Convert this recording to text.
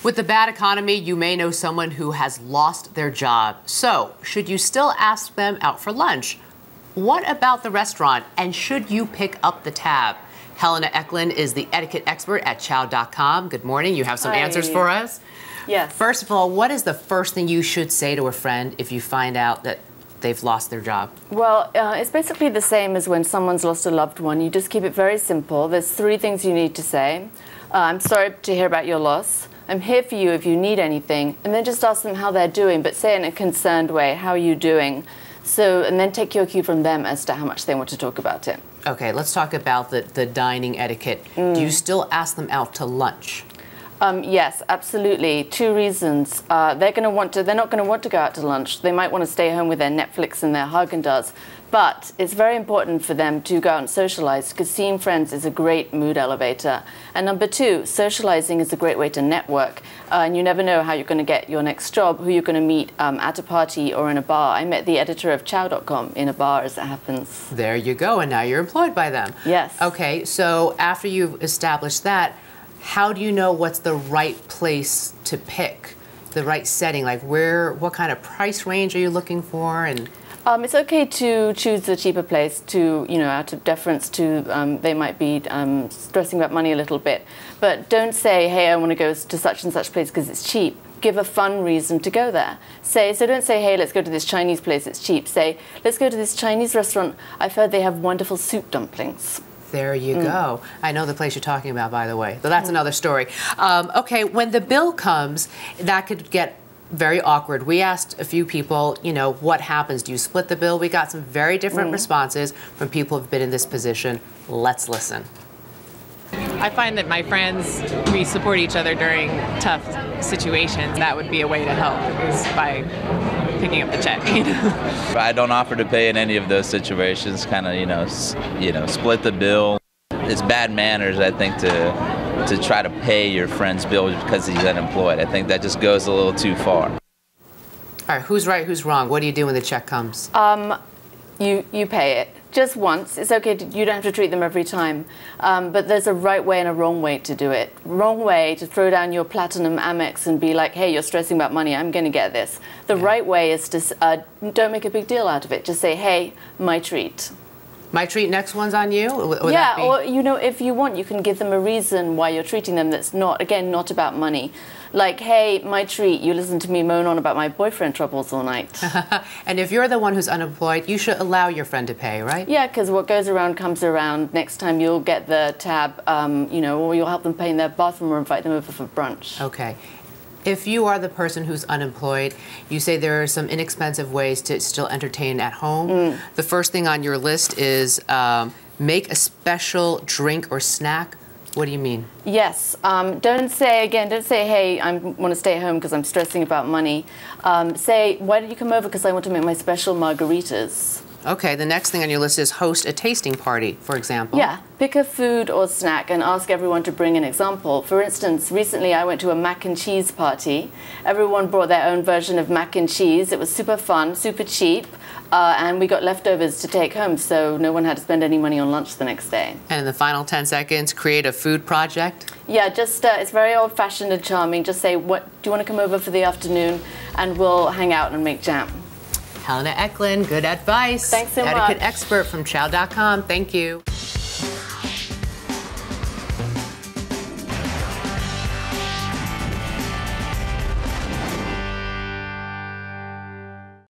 With the bad economy, you may know someone who has lost their job. So, should you still ask them out for lunch? What about the restaurant? And should you pick up the tab? Helena Echlin is the etiquette expert at chow.com. Good morning. You have some answers for us? Yes. First of all, what is the first thing you should say to a friend if you find out that they've lost their job? Well, it's basically the same as when someone's lost a loved one. You just keep it very simple. There's 3 things you need to say. I'm sorry to hear about your loss. I'm here for you if you need anything. And then just ask them how they're doing, but say it in a concerned way. How are you doing? And then take your cue from them as to how much they want to talk about it. Okay, let's talk about the dining etiquette. Do you still ask them out to lunch? Yes, absolutely. 2 reasons. They're not going to want to go out to lunch. They might want to stay home with their Netflix and their Haagen-Dazs. But it's very important for them to go out and socialize, because seeing friends is a great mood elevator. And number 2, socializing is a great way to network. And you never know how you're going to get your next job, who you're going to meet at a party or in a bar. I met the editor of chow.com in a bar, as it happens. There you go, and now you're employed by them. Yes. Okay, so after you've established that, how do you know what's the right place to pick, the right setting? Like what kind of price range are you looking for? And it's okay to choose the cheaper place out of deference to they might be stressing about money a little bit. But don't say, hey, I want to go to such and such place because it's cheap. Give a fun reason to go there. So don't say, hey, let's go to this Chinese place, it's cheap. Say, let's go to this Chinese restaurant. I've heard they have wonderful soup dumplings. There you go. I know the place you're talking about, by the way. So that's another story. Okay, when the bill comes, that could get very awkward. We asked a few people, what happens? Do you split the bill? We got some very different responses from people who've been in this position. Let's listen. I find that my friends, we support each other during tough situations. That would be a way to help, is by picking up the check. I don't offer to pay in any of those situations. Kind of, split the bill. It's bad manners, I think, to try to pay your friend's bill because he's unemployed. I think that just goes a little too far. All right, who's right, who's wrong? What do you do when the check comes? You pay it. Just once. It's okay. You don't have to treat them every time. But there's a right way and a wrong way to do it. Wrong way to throw down your platinum Amex and be like, hey, you're stressing about money. I'm going to get this. The right way is to don't make a big deal out of it. Just say, hey, my treat. My treat, next one's on you? Yeah, or, if you want, you can give them a reason why you're treating them that's not about money. Like, hey, my treat, you listen to me moan on about my boyfriend troubles all night. And if you're the one who's unemployed, you should allow your friend to pay, right? Yeah, because what goes around comes around. Next time you'll get the tab, or you'll help them pay in their bathroom or invite them over for brunch. Okay. If you are the person who's unemployed, you say there are some inexpensive ways to still entertain at home. The first thing on your list is make a special drink or snack. What do you mean? Yes. Don't say, hey, I want to stay home because I'm stressing about money. Say, why did you come over? Because I want to make my special margaritas. Okay, the next thing on your list is host a tasting party, for example. Yeah, pick a food or snack and ask everyone to bring an example. For instance, recently I went to a mac and cheese party. Everyone brought their own version of mac and cheese. It was super fun, super cheap, and we got leftovers to take home, so no one had to spend any money on lunch the next day. And in the final 10 seconds, create a food project? Yeah, it's very old-fashioned and charming. Just say, do you want to come over for the afternoon, and we'll hang out and make jam. Helena Echlin, good advice. Thanks so much. Etiquette expert from chow.com. Thank you.